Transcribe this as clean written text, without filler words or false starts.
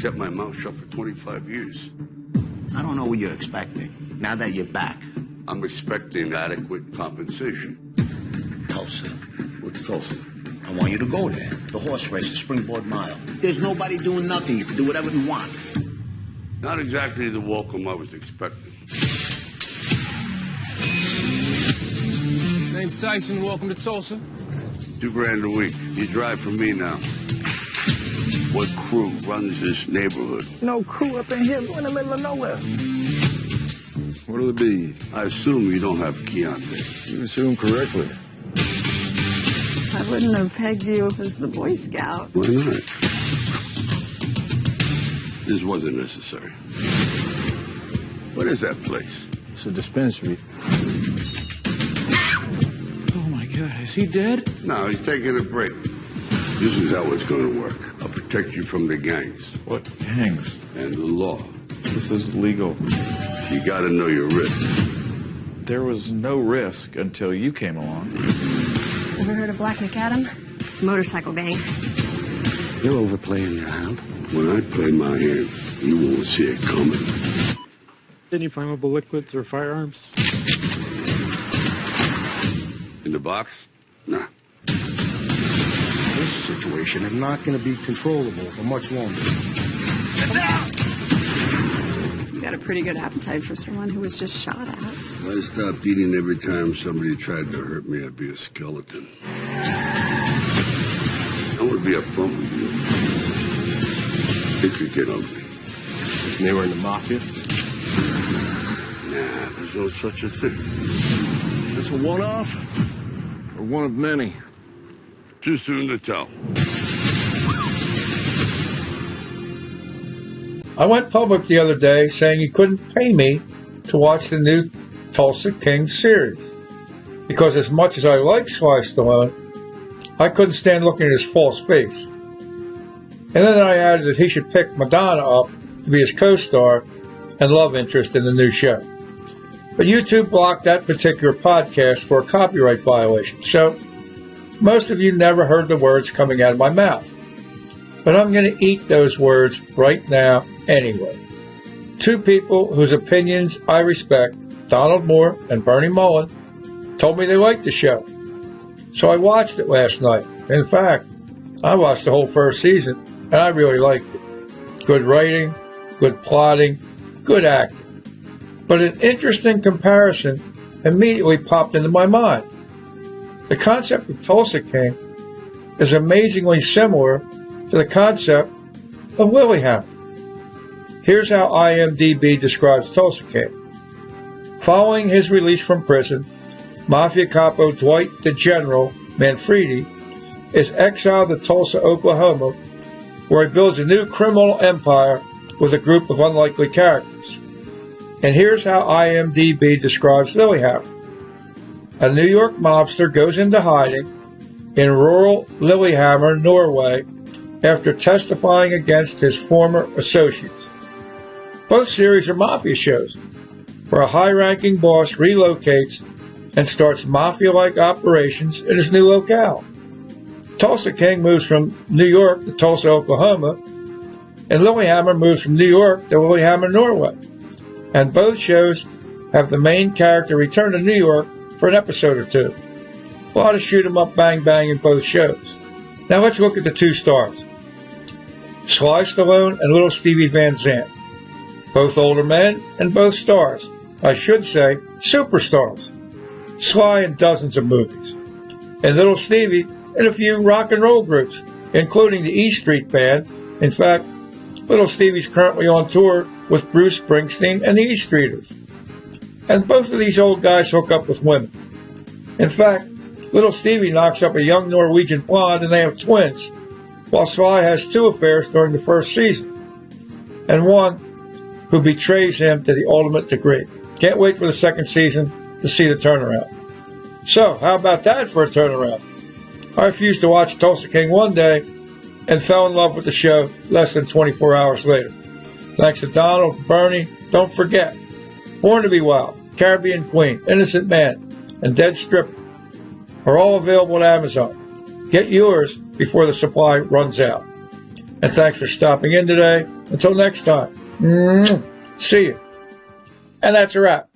kept my mouth shut for 25 years. I don't know what you're expecting, now that you're back. I'm expecting adequate compensation. Tulsa. What's Tulsa? I want you to go there. The horse race, the Springboard Mile. There's nobody doing nothing. You can do whatever you want. Not exactly the welcome I was expecting. Name's Tyson. Welcome to Tulsa. $2,000 a week. You drive for me now. What crew runs this neighborhood? No crew up in here. We're in the middle of nowhere. What'll it be? I assume you don't have Chianti. You assume correctly. I wouldn't have pegged you as the Boy Scout. Why not? This wasn't necessary. What is that place? It's a dispensary. Oh, my God. Is he dead? No, he's taking a break. This is how it's going to work. I'll protect you from the gangs. What gangs? And the law. This is legal. You got to know your risk. There was no risk until you came along. Ever heard of Black McAdam? Motorcycle gang. You're overplaying your hand. When I play my hand, you won't see it coming. Any flammable liquids or firearms? In the box? Nah. This situation is not going to be controllable for much longer. You got a pretty good appetite for someone who was just shot at. If I stopped eating every time somebody tried to hurt me, I'd be a skeleton. I want to be upfront with you. It could get ugly. They were in the Mafia? Nah, there's no such a thing. This a one-off? Or one of many? Too soon to tell. I went public the other day saying you couldn't pay me to watch the new Tulsa King series. Because as much as I like Sylvester Stallone, I couldn't stand looking at his false face. And then I added that he should pick Madonna up to be his co-star and love interest in the new show. But YouTube blocked that particular podcast for a copyright violation, so most of you never heard the words coming out of my mouth. But I'm going to eat those words right now anyway. Two people whose opinions I respect, Donald Moore and Bernie Mullen, told me they liked the show. So I watched it last night. In fact, I watched the whole first season, and I really liked it. Good writing, good plotting, good acting. But an interesting comparison immediately popped into my mind. The concept of Tulsa King is amazingly similar to the concept of Lilyhammer. Here's how IMDb describes Tulsa King. Following his release from prison, Mafia capo Dwight the General Manfredi is exiled to Tulsa, Oklahoma, where he builds a new criminal empire with a group of unlikely characters. And here's how IMDb describes Lilyhammer. A New York mobster goes into hiding in rural Lillehammer, Norway, after testifying against his former associates. Both series are mafia shows, where a high-ranking boss relocates and starts mafia-like operations in his new locale. Tulsa King moves from New York to Tulsa, Oklahoma, and Lilyhammer moves from New York to Lillehammer, Norway. And both shows have the main character return to New York for an episode or two. A lot of shoot-'em-up bang-bang in both shows. Now let's look at the two stars. Sly Stallone and Little Stevie Van Zandt. Both older men and both stars. I should say, superstars. Sly in dozens of movies. And Little Stevie in a few rock and roll groups, including the E Street Band. In fact, Little Stevie's currently on tour with Bruce Springsteen and the E Streeters. And both of these old guys hook up with women. In fact, Little Stevie knocks up a young Norwegian blonde and they have twins, while Sly has two affairs during the first season, and one who betrays him to the ultimate degree. Can't wait for the second season to see the turnaround. So, how about that for a turnaround? I refused to watch Tulsa King one day and fell in love with the show less than 24 hours later. Thanks to Donald, Bernie, don't forget, Born to be Wild, Caribbean Queen, Innocent Man, and Dead Stripper are all available at Amazon. Get yours before the supply runs out. And thanks for stopping in today. Until next time, see you. And that's a wrap.